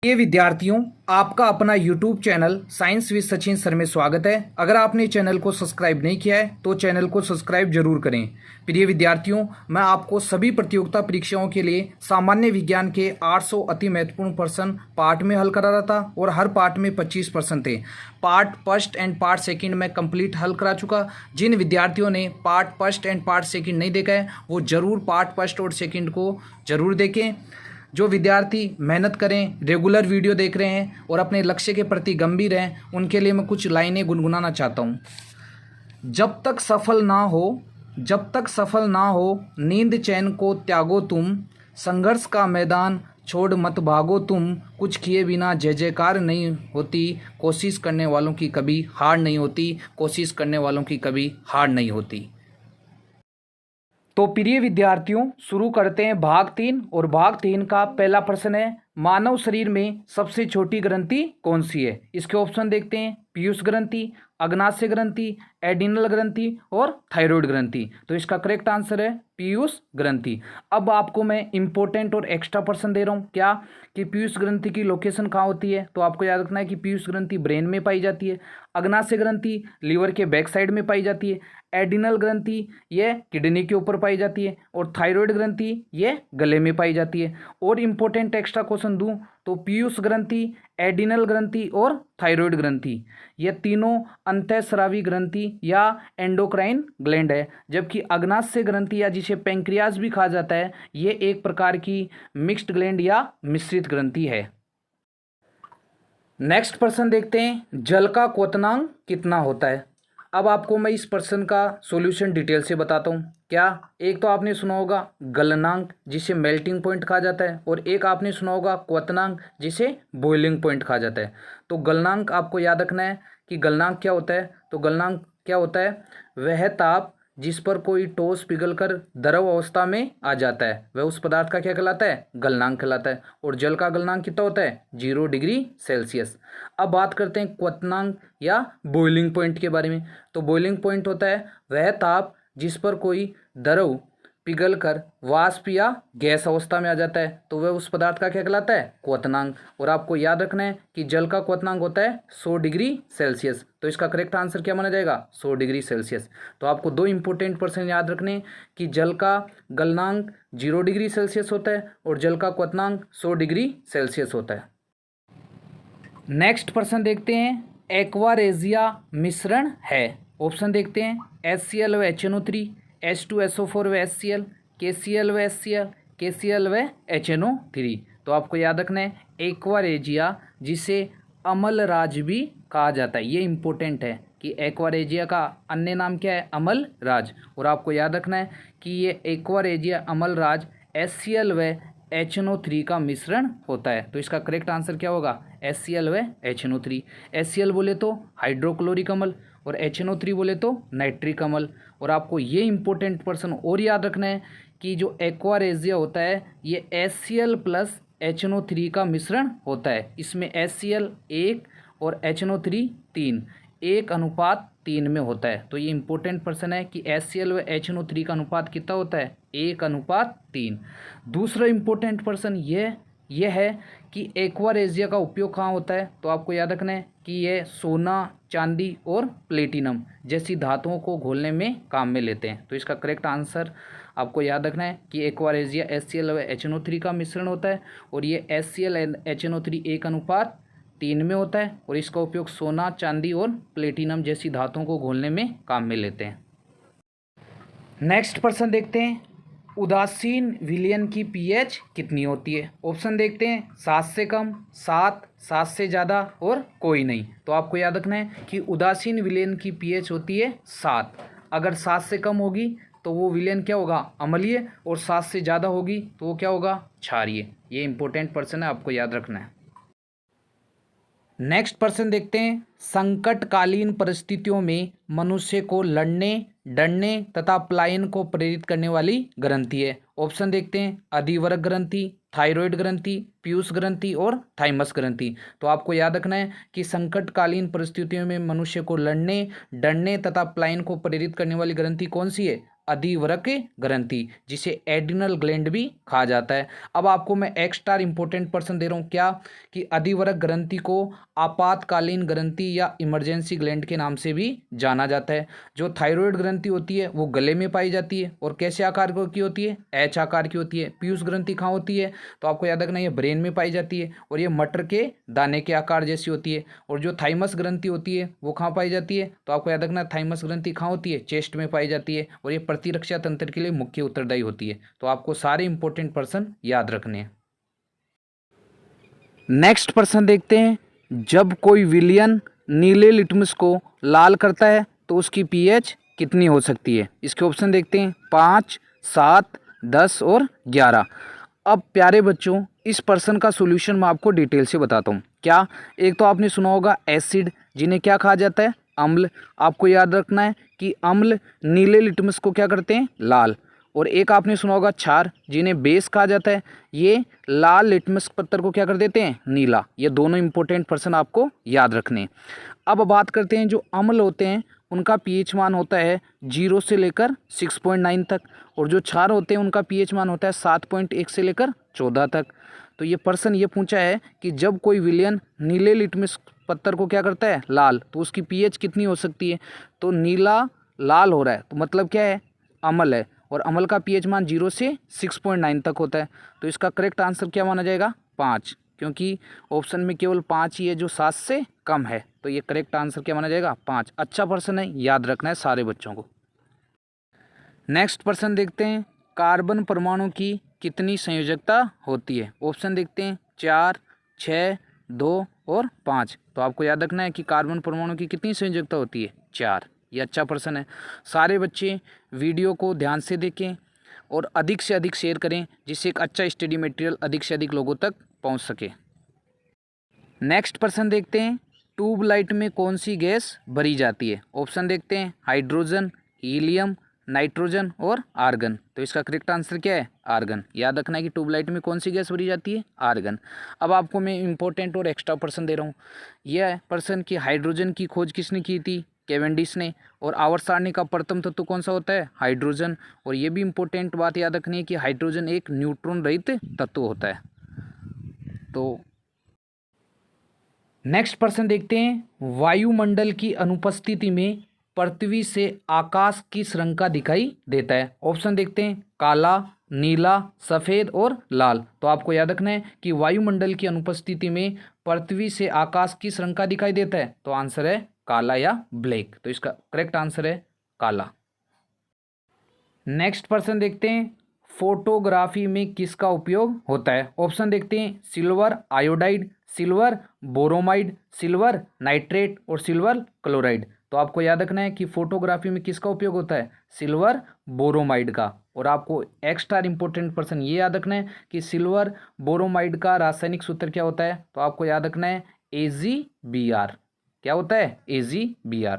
ये विद्यार्थियों, आपका अपना YouTube channel science with Sachin sir में स्वागत है। अगर आपने चैनल को सब्सक्राइब नहीं किया है तो चैनल को सब्सक्राइब जरूर करें। प्रिय विद्यार्थियों, मैं आपको सभी प्रतियोगिता परीक्षाओं के लिए सामान्य विज्ञान के 800 अति महत्वपूर्ण प्रश्न पार्ट में हल करा रहा था और हर पार्ट में 25 प्रश्न थे। Part first and part second में कंप्लीट हल करा चुका। जिन विद्यार्थियों ने part first and part second नहीं देखा है वो जरूर पार्ट फर्स्ट और सेकंड को जरूर देखें। जो विद्यार्थी मेहनत करें, रेगुलर वीडियो देख रहे हैं और अपने लक्ष्य के प्रति गंभीर हैं, उनके लिए मैं कुछ लाइनें गुनगुनाना चाहता हूँ। जब तक सफल ना हो नींद चैन को त्यागो तुम, संघर्ष का मैदान छोड़ मत भागो तुम, कुछ किए बिना जय जयकार नहीं होती, कोशिश करने वालों की कभी हार नहीं होती, कोशिश करने वालों की कभी हार नहीं होती। तो प्रिय विद्यार्थियों, शुरू करते हैं भाग 3। और भाग 3 का पहला प्रश्न है, मानव शरीर में सबसे छोटी ग्रंथि कौन सी है? इसके ऑप्शन देखते हैं, पीयूष ग्रंथि, अग्नाशय ग्रंथि, एडिनल ग्रंथि और थायराइड ग्रंथि। तो इसका करेक्ट आंसर है पीयूष ग्रंथि। अब आपको मैं इंपॉर्टेंट और एक्स्ट्रा प्रश्न दे रहा हूँ, क्या कि पीयूष ग्रंथि की लोकेशन कहाँ होती है? तो आपको याद रखना है कि पीयूष ग्रंथि ब्रेन में पाई जाती है, अग्नाशय ग्रंथि लीवर के बैक साइड में पाई जाती है, एडिनल ग्रंथि ये किडनी के ऊपर पाई जाती है और थायराइड ग्रंथि ये गले में पाई जाती है। और इंपॉर्टेंट एक्स्ट्रा क्वेश्चन दूं तो पीयूष ग्रंथि, एडिनल ग्रंथि और थायराइड ग्रंथि ये तीनों अंतःस्रावी ग्रंथि या एंडोक्राइन ग्लैंड है, जबकि अग्नाशय ग्रंथि या जिसे पैंक्रियाज भी कहा जाता है ये एक प्रकार की मिक्स्ड ग्लैंड या मिश्रित ग्रंथि है। नेक्स्ट प्रश्न देखते हैं, जल का क्वथनांक कितना होता है? अब आपको मैं इस प्रश्न का सॉल्यूशन डिटेल से बताता हूँ। क्या एक तो आपने सुना होगा गलनांक जिसे मेल्टिंग पॉइंट कहा जाता है, और एक आपने सुना होगा क्वथनांक जिसे बॉइलिंग पॉइंट कहा जाता है। तो गलनांक आपको याद रखना है कि गलनांक क्या होता है। तो गलनांक क्या होता है? वह ताप जिस पर कोई ठोस पिघलकर द्रव अवस्था में आ जाता है वह उस पदार्थ का क्या कहलाता है? गलनांक कहलाता है। और जल का गलनांक कितना होता है? 0 डिग्री सेल्सियस। अब बात करते हैं क्वथनांक या बॉइलिंग पॉइंट के बारे में। तो बॉइलिंग पॉइंट होता है वह ताप जिस पर कोई द्रव पिघलकर वाष्प या गैस अवस्था में आ जाता है तो वह उस पदार्थ का क्या कहलाता है? क्वथनांक। और आपको याद रखना है कि जल का क्वथनांक होता है 100 डिग्री सेल्सियस। तो इसका करेक्ट आंसर क्या माना जाएगा? 100 डिग्री सेल्सियस। तो आपको दो इंपॉर्टेंट प्रश्न याद रखने कि जल का गलनांक 0 डिग्री सेल्सियस होता है और जल का क्वथनांक 100 डिग्री सेल्सियस होता है। नेक्स्ट प्रश्न देखते हैं, एक्वारेजिया मिश्रण है। ऑप्शन देखते हैं, HCl व HNO3, H2SO4 व HCl, KCl व HCl, KCl व HNO3। तो आपको याद रखना है एक्वारेजिया जिसे अमलराज भी कहा जाता है, ये इंपॉर्टेंट है कि एक्वारेजिया का अन्य नाम क्या है? अमलराज। और आपको याद रखना है कि ये एक्वारेजिया अमलराज HCl व HNO3 का मिश्रण होता है। तो इसका करेक्ट आंसर क्या होगा? HCl व HNO3। HCl बोले तो हाइड्रोक्लोरिक अम्ल और HNO3 बोले तो नाइट्रिक अम्ल। और आपको ये इंपॉर्टेंट प्रश्न और याद रखना है कि जो एक्वारेजिया होता है ये HCl प्लस HNO3 का मिश्रण होता है। इसमें HCl 1 और HNO3 3, 1:3 में होता है। तो ये इंपॉर्टेंट प्रश्न है कि HCl व HNO3 का अनुपात कितना होता है? 1:3। दूसरा इंपॉर्टेंट प्रश्न यह है कि एक्वारेजिया का उपयोग कहाँ होता है? तो आपको याद रखना है कि यह सोना, चांदी और प्लेटिनम जैसी धातुओं को घोलने में काम में लेते हैं। तो इसका करेक्ट आंसर आपको याद रखना है कि एक्वारेजिया HCl व HNO3 का मिश्रण होता है और ये HCl एंड HNO3 1:3 में होता है और इसका उपयोग सोना, चांदी और प्लेटिनम जैसी धातुओं को घोलने में काम में लेते हैं। नेक्स्ट प्रश्न देखते हैं, उदासीन विलयन की pH कितनी होती है? ऑप्शन देखते हैं, 7 से कम, 7, 7 से ज़्यादा और कोई नहीं। तो आपको याद रखना है कि उदासीन विलयन की pH होती है 7। अगर 7 से कम होगी तो वो विलयन क्या होगा? अम्लीय, और 7 से ज़्यादा होगी तो वो क्या होगा? क्षारीय। ये इंपॉर्टेंट प्रश्न है, आपको याद रखना है। नेक्स्ट प्रश्न देखते हैं, संकटकालीन परिस्थितियों में मनुष्य को लड़ने, डरने तथा पलायन को प्रेरित करने वाली ग्रंथि है। ऑप्शन देखते हैं, अधिवृक्क ग्रंथि, थायराइड ग्रंथि, पीयूष ग्रंथि और थाइमस ग्रंथि। तो आपको याद रखना है कि संकटकालीन परिस्थितियों में मनुष्य को लड़ने, डरने तथा पलायन को प्रेरित करने वाली ग्रंथि कौन सी है? अधिवरक ग्रंथि, जिसे एड्रिनल ग्लैंड भी कहा जाता है। अब आपको मैं एक्स्ट्रा इंपॉर्टेंट पर्सन दे रहा हूँ, क्या कि अधिवरक ग्रंथि को आपातकालीन ग्रंथि या इमरजेंसी ग्लैंड के नाम से भी जाना जाता है। जो थायराइड ग्रंथि होती है वो गले में पाई जाती है और कैसे आकार की होती है, एच आकार की होती है। पीयूष ग्रंथि कहाँ होती है, तो आपको याद रखना ये ब्रेन में पाई जाती है और ये मटर के दाने के आकार जैसी होती है। और जो थाइमस ग्रंथि होती है वो कहाँ पाई जाती है, तो आपको याद रखना थाइमस ग्रंथि कहाँ होती है, चेस्ट में पाई जाती है और ये प्रतिरक्षा तंत्र के लिए मुख्य उत्तरदायी होती है। तो आपको सारे इंपॉर्टेंट पर्सन याद रखने हैं। नेक्स्ट पर्सन देखते हैं, जब कोई विलियन नीले लिटमस को लाल करता है तो उसकी पीएच कितनी हो सकती है। इसके ऑप्शन देखते हैं 5, 7, 10 और 11। अब प्यारे बच्चों, इस पर्सन का सॉल्यूशन मैं आपको डिटेल से बताता हूँ। क्या, एक तो आपने सुना होगा एसिड, जिन्हें क्या कहा जाता है, अम्ल। आपको याद रखना है कि अम्ल नीले लिटमस को क्या करते हैं, लाल। और एक आपने सुना होगा क्षार, जिन्हें बेस कहा जाता है, ये लाल लिटमस पत्थर को क्या कर देते हैं, नीला। ये दोनों इंपॉर्टेंट पर्सन आपको याद रखने हैं। अब बात करते हैं, जो अम्ल होते हैं उनका पीएच मान होता है 0 से लेकर 6.9 तक, और जो क्षार होते हैं उनका पीएच मान होता है 7.1 से लेकर 14 तक। तो ये पर्सन ये पूछा है कि जब कोई विलियन नीले लिटमस पत्थर को क्या करता है, लाल, तो उसकी पीएच कितनी हो सकती है। तो नीला लाल हो रहा है तो मतलब क्या है, अम्ल है, और अम्ल का पीएच मान 0 से 6.9 तक होता है। तो इसका करेक्ट आंसर क्या माना जाएगा, 5, क्योंकि ऑप्शन में केवल 5 ही है जो 7 से कम है। तो ये करेक्ट आंसर क्या माना जाएगा, 5। अच्छा पर्सन है, याद रखना है सारे बच्चों को। नेक्स्ट पर्सन देखते हैं, कार्बन परमाणु की कितनी संयोजकता होती है। ऑप्शन देखते हैं 4, 6, 2 और 5। तो आपको याद रखना है कि कार्बन परमाणु की कितनी संयोजकता होती है, 4। ये अच्छा पर्सन है। सारे बच्चे वीडियो को ध्यान से देखें और अधिक से अधिक शेयर करें, जिससे एक अच्छा स्टडी मटेरियल अधिक से अधिक लोगों तक पहुंच सके। नेक्स्ट पर्सन देखते हैं, ट्यूबलाइट में कौन सी गैस भरी जाती है। ऑप्शन देखते हैं हाइड्रोजन, हीलियम, नाइट्रोजन और आर्गन। तो इसका करेक्ट आंसर क्या है, आर्गन। याद रखना है कि ट्यूबलाइट में कौन सी गैस भरी जाती है, आर्गन। अब आपको मैं इंपॉर्टेंट और एक्स्ट्रा पर्सन दे रहा हूँ। यह पर्सन की हाइड्रोजन की खोज किसने की थी, कैवेंडिश ने। और आवर्त सारणी का प्रथम तत्व कौन सा होता है, हाइड्रोजन। और ये भी इंपॉर्टेंट बात याद रखनी है कि हाइड्रोजन एक न्यूट्रॉन रहित तत्व होता है। तो नेक्स्ट पर्सन देखते हैं, वायुमंडल की अनुपस्थिति में पृथ्वी से आकाश किस रंग का दिखाई देता है। ऑप्शन देखते हैं काला, नीला, सफ़ेद और लाल। तो आपको याद रखना है कि वायुमंडल की अनुपस्थिति में पृथ्वी से आकाश किस रंग का दिखाई देता है, तो आंसर है काला या ब्लैक। तो इसका करेक्ट आंसर है काला। नेक्स्ट पर्सन देखते हैं, फोटोग्राफी में किसका उपयोग होता है। ऑप्शन देखते हैं silver iodide, silver bromide, silver nitrate और सिल्वर क्लोराइड। तो आपको याद रखना है कि फोटोग्राफी में किसका उपयोग होता है, सिल्वर बोरोमाइड का। और आपको एक्स्ट्रा इंपॉर्टेंट पर्सन ये याद रखना है कि सिल्वर बोरोमाइड का रासायनिक सूत्र क्या होता है, तो आपको याद रखना है AgBr। क्या होता है, AgBr।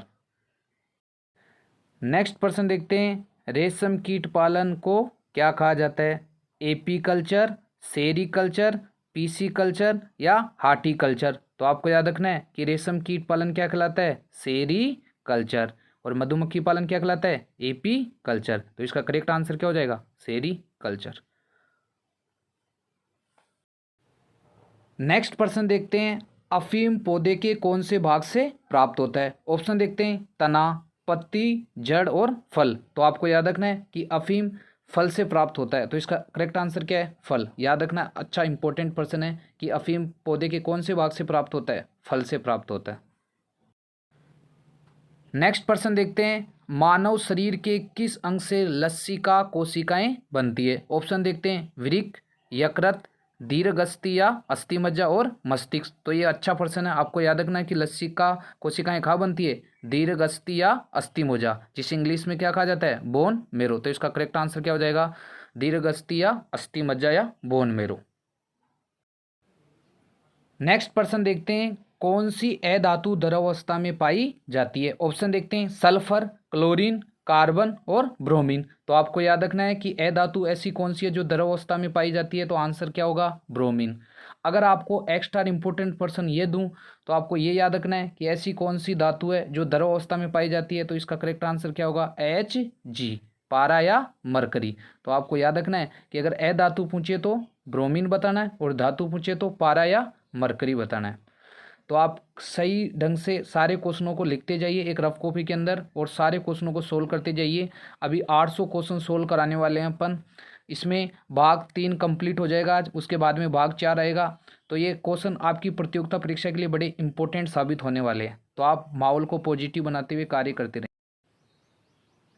नेक्स्ट पर्सन देखते हैं, रेशम कीट पालन को क्या कहा जाता है, एपीकल्चर, सेरीकल्चर, पीसीकल्चर या हार्टिकल्चर। तो आपको याद रखना है कि रेशम कीट पालन क्या कहलाता है, सेरीकल्चर। और मधुमक्खी पालन क्या कहलाता है, एपीकल्चर। तो इसका करेक्ट आंसर क्या हो जाएगा, सेरीकल्चर। नेक्स्ट पर्सन देखते हैं, अफीम पौधे के कौन से भाग से प्राप्त होता है। ऑप्शन देखते हैं तना, पत्ती, जड़ और फल। तो आपको याद रखना है कि अफीम फल से प्राप्त होता है। तो इसका करेक्ट आंसर क्या है, फल। याद रखना, अच्छा इंपॉर्टेंट पर्सन है कि अफीम पौधे के कौन से भाग से प्राप्त होता है, फल से प्राप्त होता है। नेक्स्ट पर्सन देखते हैं, मानव शरीर के किस अंग से लसिका कोशिकाएं बनती है। ऑप्शन देखते हैं वृक्क, यकृत, दीर्घअस्थि या अस्थिमज्जा और मस्तिष्क। तो ये अच्छा पर्सन है। आपको याद रखना है कि लसिका कोशिकाएं कहाँ बनती है, दीर्घअस्थि या अस्थिमज्जा, जिसे इंग्लिश में क्या कहा जाता है, बोन मेरो। तो इसका करेक्ट आंसर क्या हो जाएगा, दीर्घअस्थि या अस्थिमज्जा या बोन मेरो। नेक्स्ट पर्सन देखते हैं, कौन सी अधातु द्रवावस्था में पाई जाती है। ऑप्शन देखते हैं सल्फर, क्लोरीन, कार्बन और ब्रोमीन। तो आपको याद रखना है कि अधातु ऐसी कौन सी है जो द्रवावस्था में पाई जाती है, तो आंसर क्या होगा, ब्रोमीन। अगर आपको एक्स्ट्रा इंपॉर्टेंट पर्सन ये दूं तो आपको ये याद रखना है कि ऐसी कौन सी धातु है जो द्रवावस्था में पाई जाती है, तो इसका करेक्ट आंसर क्या होगा, Hg। पारा या मरकरी। तो आपको याद रखना है कि अगर अधातु पूछे तो ब्रोमीन बताना है और धातु पूछे तो पारा या मरकरी बताना है। तो आप सही ढंग से सारे क्वेश्चनों को लिखते जाइए एक रफ कॉपी के अंदर और सारे क्वेश्चनों को सोल्व करते जाइए। अभी 800 क्वेश्चन सोल्व कराने वाले हैं अपन। इसमें भाग 3 कंप्लीट हो जाएगा आज, उसके बाद में भाग 4 आएगा। तो ये क्वेश्चन आपकी प्रतियोगिता परीक्षा के लिए बड़े इंपॉर्टेंट साबित होने वाले हैं। तो आप माहौल को पॉजिटिव बनाते हुए कार्य करते रहें।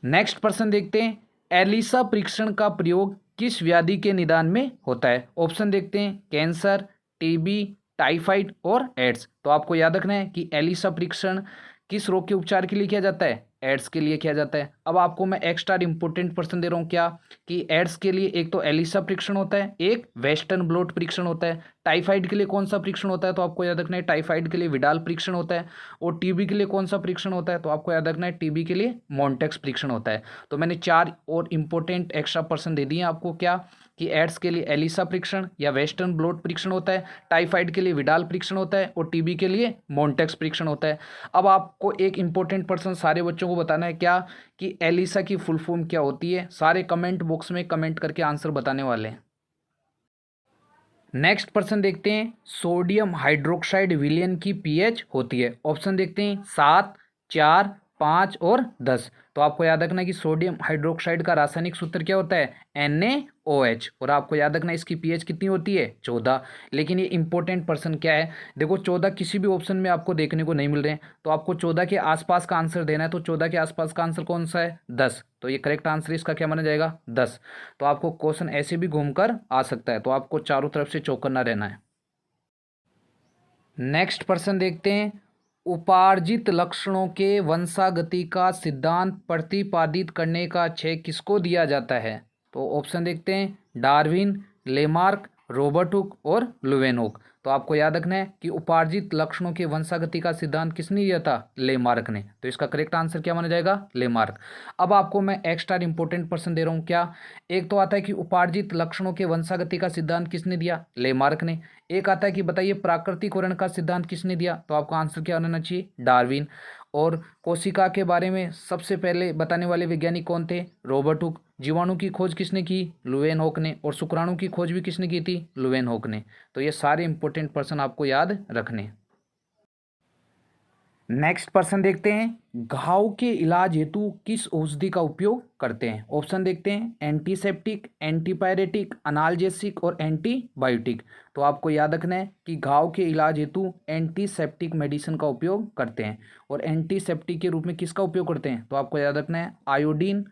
नेक्स्ट प्रश्न देखते हैं, एलिसा परीक्षण का प्रयोग किस व्याधि के निदान में होता है? ऑप्शन देखते हैं, कैंसर, टीबी, टाइफाइड और एड्स। तो आपको याद रखना है कि एलिसा परीक्षण किस रोग के उपचार के लिए किया जाता है? एड्स के लिए किया जाता है। अब आपको मैं एक्स्ट्रा इंपॉर्टेंट प्रश्न दे रहा हूँ क्या कि एड्स के लिए एक तो एलिसा परीक्षण होता है, एक वेस्टर्न ब्लॉट परीक्षण होता है। टाइफाइड के लिए कौन सा परीक्षण होता है? तो आपको याद रखना है टाइफाइड के लिए विडाल परीक्षण होता है। और टीबी के लिए कौन सा परीक्षण होता है? तो आपको याद रखना है टीबी के लिए मॉन्टेक्स परीक्षण होता है। तो मैंने 4 और इंपॉर्टेंट एक्स्ट्रा प्रश्न दे दिए आपको क्या कि एड्स के लिए एलिसा परीक्षण या वेस्टर्न ब्लॉट परीक्षण होता है, टाइफाइड के लिए विडाल परीक्षण होता है और टीबी के लिए मॉन्टेक्स परीक्षण होता है। अब आपको एक इंपॉर्टेंट प्रश्न सारे बच्चों को बताना है क्या कि एलिसा की फुल फॉर्म क्या होती है। सारे कमेंट बॉक्स में कमेंट करके आंसर बताने वाले हैं। नेक्स्ट प्रश्न देखते हैं, सोडियम हाइड्रोक्साइड विलयन की पीएच होती है। ऑप्शन देखते हैं 7, 4, 5 और 10। तो आपको याद रखना है कि सोडियम हाइड्रोक्साइड का रासायनिक सूत्र क्या होता है? NaOH। और आपको याद रखना है इसकी पीएच कितनी होती है? 14। लेकिन ये इंपॉर्टेंट प्रश्न क्या है, देखो 14 किसी भी ऑप्शन में आपको देखने को नहीं मिल रहे हैं। तो आपको 14 के आसपास का आंसर देना है। तो 14 के आसपास का आंसर कौन सा है? 10। तो ये करेक्ट आंसर इसका क्या माना जाएगा? 10। तो आपको क्वेश्चन ऐसे भी घूमकर आ सकता है, तो आपको चारों तरफ से चौकन्ना रहना है। नेक्स्ट प्रश्न देखते हैं, उपार्जित लक्षणों के वंशागति का सिद्धांत प्रतिपादित करने का श्रेय किसको दिया जाता है? तो ऑप्शन देखते हैं, डार्विन, लेमार्क, रॉबर्ट हुक और लुवेनहुक। तो आपको याद रखना है कि उपार्जित लक्षणों के वंशागति का सिद्धांत किसने दिया था? लेमार्क ने। तो इसका करेक्ट आंसर क्या माना जाएगा? लेमार्क। अब आपको मैं एक्स्ट्रा इंपॉर्टेंट प्रश्न दे रहा हूँ क्या, एक तो आता है कि उपार्जित लक्षणों के वंशागति का सिद्धांत किसने दिया? लेमार्क ने। एक आता है कि बताइए प्राकृतिकरण का सिद्धांत किसने दिया? तो आपका आंसर क्या होना चाहिए? डार्विन। और कोशिका के बारे में सबसे पहले बताने वाले वैज्ञानिक कौन थे? Robert Hooke. जीवाणु की खोज किसने की? लुवेनहुक ने। और शुक्राणु की खोज भी किसने की थी? लुवेनहुक ने। तो ये सारे इंपॉर्टेंट प्रश्न आपको याद रखने। नेक्स्ट प्रश्न देखते हैं, घाव के इलाज हेतु किस औषधि का उपयोग करते हैं? ऑप्शन देखते हैं, एंटीसेप्टिक, एंटीपायरेटिक, अनाल्जेसिक और एंटीबायोटिक। तो आपको याद रखना है कि घाव के इलाज हेतु एंटीसेप्टिक मेडिसिन का उपयोग करते हैं। और एंटीसेप्टिक के रूप में किसका उपयोग करते हैं? तो आपको याद रखना है आयोडीन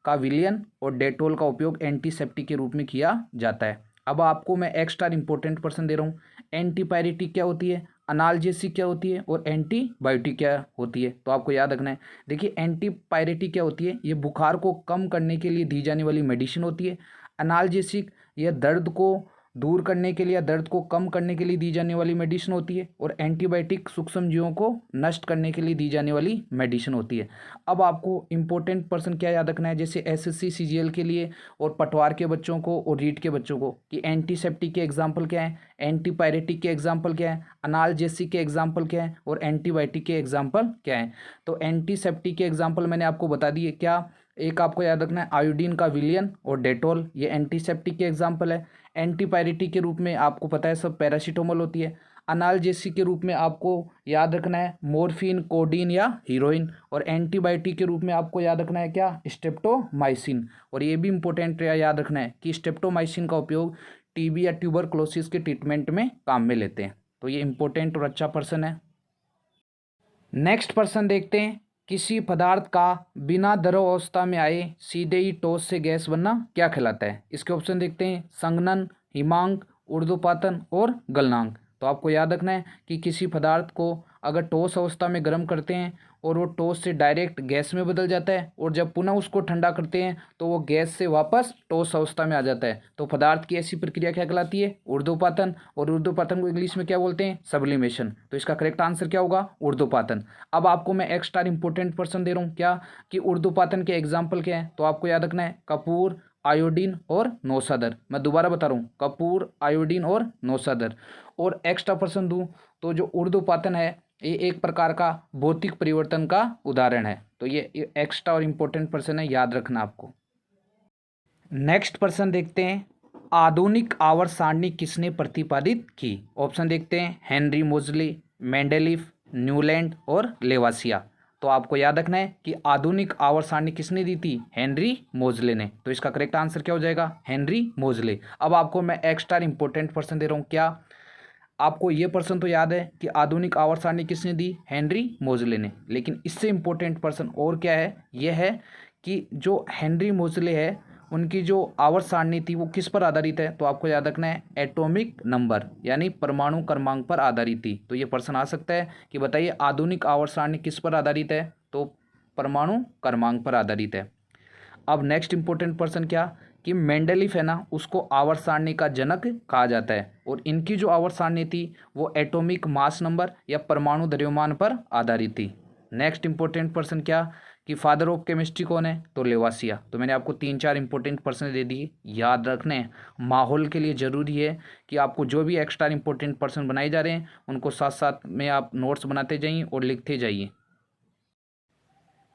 का विलयन और डेटोल का उपयोग एंटीसेप्टिक के रूप में किया जाता है। अब आपको मैं एक्स्ट्रा इंपॉर्टेंट प्रश्न दे रहा हूँ, एंटीपायरेटिक क्या होती है, अनाल्जेसिक क्या होती है और एंटीबायोटिक क्या होती है? तो आपको याद रखना है, देखिए एंटीपायरेटिक क्या होती है, ये बुखार को कम करने के लिए दी जाने वाली मेडिसिन होती है। अनाल्जेसिक यह दर्द को दूर करने के लिए या दर्द को कम करने के लिए दी जाने वाली मेडिसिन होती है। और एंटीबायोटिक सूक्ष्म जीवों को नष्ट करने के लिए दी जाने वाली मेडिसिन होती है। अब आपको इंपॉर्टेंट पर्सन क्या याद रखना है, जैसे एसएससी सीजीएल के लिए और पटवार के बच्चों को और रीट के बच्चों को, कि एंटीसेप्टिक के एग्जाम्पल क्या है, एंटीपायरेटिक के एग्जाम्पल क्या है, अनाल्जेसिक के एग्जाम्पल क्या है और एंटीबायोटिक के एग्जाम्पल क्या है। तो एंटीसेप्टिक के एग्जाम्पल मैंने आपको बता दिए क्या, एक आपको याद रखना है आयोडीन का विलयन और डेटोल, ये एंटीसेप्टिक के एग्जाम्पल है। एंटीपायरेटिक के रूप में आपको पता है सब पैरासीटामोल होती है। अनाल्जेसिक के रूप में आपको याद रखना है मोर्फिन, कोडीन या हीरोइन। और एंटीबायोटिक के रूप में आपको याद रखना है क्या, स्ट्रेप्टोमाइसिन। और ये भी इंपॉर्टेंट याद रखना है कि स्ट्रेप्टोमाइसिन का उपयोग टीबी या ट्यूबरक्लोसिस के ट्रीटमेंट में काम में लेते हैं। तो ये इंपॉर्टेंट और अच्छा पर्सन है। नेक्स्ट पर्सन देखते हैं, किसी पदार्थ का बिना द्रव अवस्था में आए सीधे ही ठोस से गैस बनना क्या कहलाता है? इसके ऑप्शन देखते हैं, संघनन, हिमांक, ऊर्ध्वपातन और गलनांक। तो आपको याद रखना है कि किसी पदार्थ को अगर ठोस अवस्था में गर्म करते हैं और वो ठोस से डायरेक्ट गैस में बदल जाता है, और जब पुनः उसको ठंडा करते हैं तो वो गैस से वापस ठोस अवस्था में आ जाता है। तो पदार्थ की ऐसी प्रक्रिया क्या कहलाती है? ऊर्ध्वपातन। और ऊर्ध्वपातन को इंग्लिश में क्या बोलते हैं? सब्लिमेशन। तो इसका करेक्ट आंसर क्या होगा? ऊर्ध्वपातन। अब आपको मैं एक्स्ट्रा इंपॉर्टेंट पर्सन दे रहा हूँ क्या कि ऊर्ध्वपातन के एग्जाम्पल क्या है? तो आपको याद रखना है कपूर, आयोडीन और नौसादर। मैं दोबारा बता रहा हूँ, कपूर, आयोडीन और नौसादर। और एक्स्ट्रा पर्सन दूँ तो जो ऊर्ध्वपातन है ये एक प्रकार का भौतिक परिवर्तन का उदाहरण है। तो ये एक्स्ट्रा और इम्पोर्टेंट पर्सन है, याद रखना आपको। नेक्स्ट प्रश्न देखते हैं, आधुनिक आवर्त सारणी किसने प्रतिपादित की? ऑप्शन देखते हैं, हेनरी मोजले, मेंडेलीफ, न्यूलैंड और लेवासिया। तो आपको याद रखना है कि आधुनिक आवर्त सारणी किसने दी थी? हेनरी मोजले ने। तो इसका करेक्ट आंसर क्या हो जाएगा? हेनरी मोजले। अब आपको मैं एक्स्ट्रा इंपॉर्टेंट प्रश्न दे रहा हूँ। क्या आपको ये प्रश्न तो याद है कि आधुनिक आवर्त सारणी किसने दी? हेनरी मोजले ने। लेकिन इससे इंपॉर्टेंट प्रश्न और क्या है? यह है कि जो हेनरी मोजले है उनकी जो आवर्त सारणी थी वो किस पर आधारित है? तो आपको याद रखना है एटॉमिक नंबर यानी परमाणु क्रमांक पर आधारित थी। तो ये प्रश्न आ सकता है कि बताइए आधुनिक आवर्त सारणी किस पर आधारित है? तो परमाणु क्रमांक पर आधारित है। अब नेक्स्ट इंपॉर्टेंट प्रश्न क्या कि मेंडेलीफ है ना, उसको आवर्त सारणी का जनक कहा जाता है और इनकी जो आवर्त सारणी थी वो एटॉमिक मास नंबर या परमाणु द्रव्यमान पर आधारित थी। नेक्स्ट इंपॉर्टेंट प्रश्न क्या कि फादर ऑफ केमिस्ट्री कौन है? तो लेवासिया। तो मैंने आपको 3-4 इंपॉर्टेंट प्रश्न दे दिए, याद रखने हैं। माहौल के लिए ज़रूरी है कि आपको जो भी एक्स्ट्रा इंपॉर्टेंट प्रश्न बनाए जा रहे हैं उनको साथ साथ में आप नोट्स बनाते जाइए और लिखते जाइए।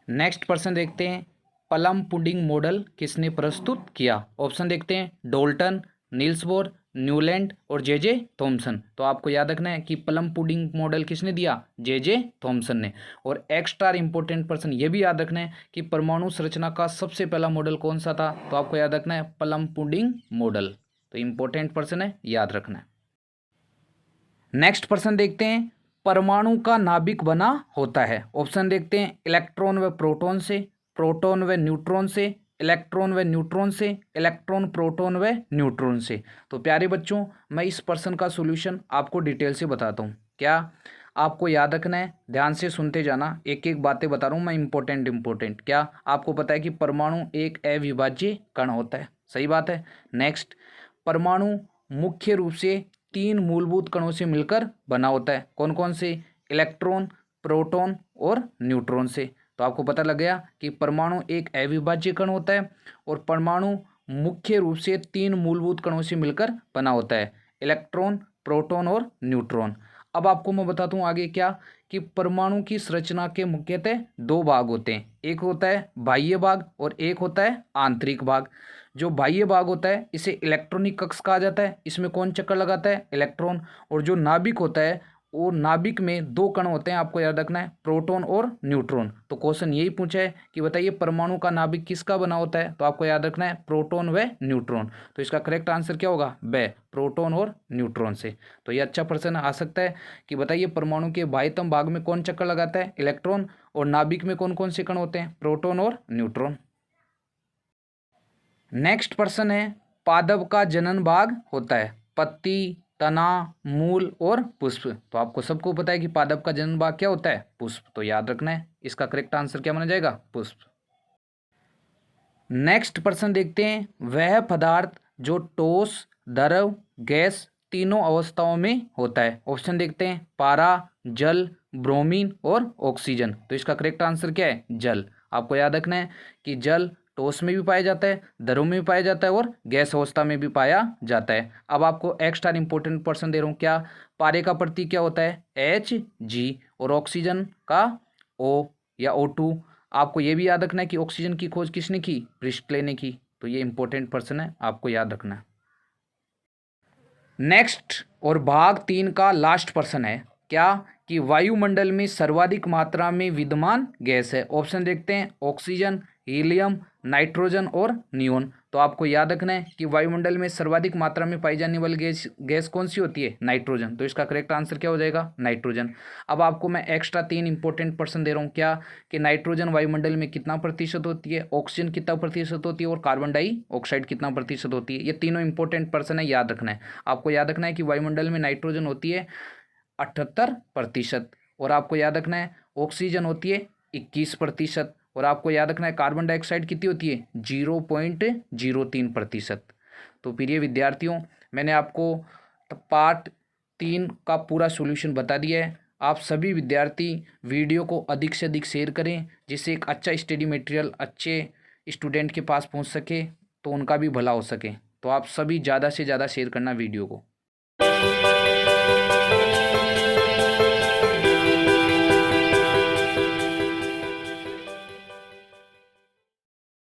नेक्स्ट प्रश्न देखते हैं, प्लम पुडिंग मॉडल किसने प्रस्तुत किया? ऑप्शन देखते हैं, डोल्टन, नील्स बोर, न्यूलैंड और जे थॉमसन। तो आपको याद रखना है कि प्लम पुडिंग मॉडल किसने दिया? जे थॉमसन ने। और एक्स्ट्रा इंपॉर्टेंट प्रश्न ये भी याद रखना है कि परमाणु संरचना का सबसे पहला मॉडल कौन सा था? तो आपको याद रखना है प्लम पुडिंग मॉडल। तो इंपॉर्टेंट प्रश्न है, याद रखना है। नेक्स्ट प्रश्न देखते हैं, परमाणु का नाभिक बना होता है। ऑप्शन देखते हैं, इलेक्ट्रॉन व प्रोटॉन से, प्रोटॉन व न्यूट्रॉन से, इलेक्ट्रॉन व न्यूट्रॉन से, इलेक्ट्रॉन प्रोटॉन व न्यूट्रॉन से। तो प्यारे बच्चों, मैं इस प्रश्न का सॉल्यूशन आपको डिटेल से बताता हूँ। क्या आपको याद रखना है? ध्यान से सुनते जाना, एक एक बातें बता रहा हूँ मैं, इंपॉर्टेंट। क्या आपको पता है कि परमाणु एक अविभाज्य कण होता है? सही बात है। नेक्स्ट, परमाणु मुख्य रूप से 3 मूलभूत कणों से मिलकर बना होता है। कौन कौन से? इलेक्ट्रॉन, प्रोटॉन और न्यूट्रॉन से। तो आपको पता लग गया कि परमाणु एक अविभाज्य कण होता है और परमाणु मुख्य रूप से 3 मूलभूत कणों से मिलकर बना होता है, इलेक्ट्रॉन, प्रोटॉन और न्यूट्रॉन। अब आपको मैं बताता हूँ आगे क्या कि परमाणु की संरचना के मुख्यतः 2 भाग होते हैं, एक होता है बाह्य भाग और एक होता है आंतरिक भाग। जो बाह्य भाग होता है इसे इलेक्ट्रॉनिक कक्ष कहा जाता है, इसमें कौन चक्कर लगाता है? इलेक्ट्रॉन। और जो नाभिक होता है वो नाभिक में 2 कण होते हैं, आपको याद रखना है, प्रोटॉन और न्यूट्रॉन। तो क्वेश्चन यही पूछा है कि बताइए परमाणु का नाभिक किसका बना होता है? तो आपको याद रखना है प्रोटॉन व न्यूट्रॉन। तो इसका करेक्ट आंसर क्या होगा? ब, प्रोटॉन और न्यूट्रॉन से। तो ये अच्छा प्रश्न आ सकता है कि बताइए परमाणु के बाह्यतम भाग में कौन चक्कर लगाता है? इलेक्ट्रॉन। और नाभिक में कौन कौन से कण होते हैं? प्रोटॉन और न्यूट्रॉन। नेक्स्ट प्रश्न है, पादप का जनन भाग होता है पत्ती, तना, मूल और पुष्प। तो आपको सबको पता है कि पादप का जनन भाग क्या होता है? पुष्प। तो याद रखना है, इसका करेक्ट आंसर क्या माना जाएगा? पुष्प। नेक्स्ट प्रश्न देखते हैं, वह पदार्थ जो ठोस, द्रव, गैस तीनों अवस्थाओं में होता है। ऑप्शन देखते हैं, पारा, जल, ब्रोमीन और ऑक्सीजन। तो इसका करेक्ट आंसर क्या है? जल। आपको याद रखना है कि जल ठोस में भी पाया जाता है, द्रव में भी पाया जाता है और गैस अवस्था में भी पाया जाता है। अब आपको एक्स्ट्रा इंपॉर्टेंट प्रश्न दे रहा हूँ। क्या पारे का प्रतीक क्या होता है? Hg। और ऑक्सीजन का O या O2। आपको ये भी याद रखना है कि ऑक्सीजन की खोज किसने की? प्रिस्टले ने की। तो ये इंपॉर्टेंट प्रश्न है, आपको याद रखना है। नेक्स्ट और भाग 3 का लास्ट प्रश्न है क्या कि वायुमंडल में सर्वाधिक मात्रा में विद्यमान गैस है। ऑप्शन देखते हैं, ऑक्सीजन, हीलियम, नाइट्रोजन और नियोन। तो आपको याद रखना है कि वायुमंडल में सर्वाधिक मात्रा में पाई जाने वाली गैस कौन सी होती है? नाइट्रोजन। तो इसका करेक्ट आंसर क्या हो जाएगा? नाइट्रोजन। अब आपको मैं एक्स्ट्रा 3 इंपॉर्टेंट प्रश्न दे रहा हूँ। क्या कि नाइट्रोजन वायुमंडल में कितना प्रतिशत होती है, ऑक्सीजन कितना प्रतिशत होती है और कार्बन डाइऑक्साइड कितना प्रतिशत होती है? ये तीनों इंपॉर्टेंट प्रश्न है, याद रखना है। आपको याद रखना है कि वायुमंडल में नाइट्रोजन होती है 78% और आपको याद रखना है ऑक्सीजन होती है 21% और आपको याद रखना है कार्बन डाइऑक्साइड कितनी होती है? 0.03%। तो प्रिय विद्यार्थियों, मैंने आपको पार्ट 3 का पूरा सॉल्यूशन बता दिया है। आप सभी विद्यार्थी वीडियो को अधिक से अधिक शेयर करें जिससे एक अच्छा स्टडी मटेरियल अच्छे स्टूडेंट के पास पहुंच सके तो उनका भी भला हो सके। तो आप सभी ज़्यादा से ज़्यादा शेयर करना वीडियो को।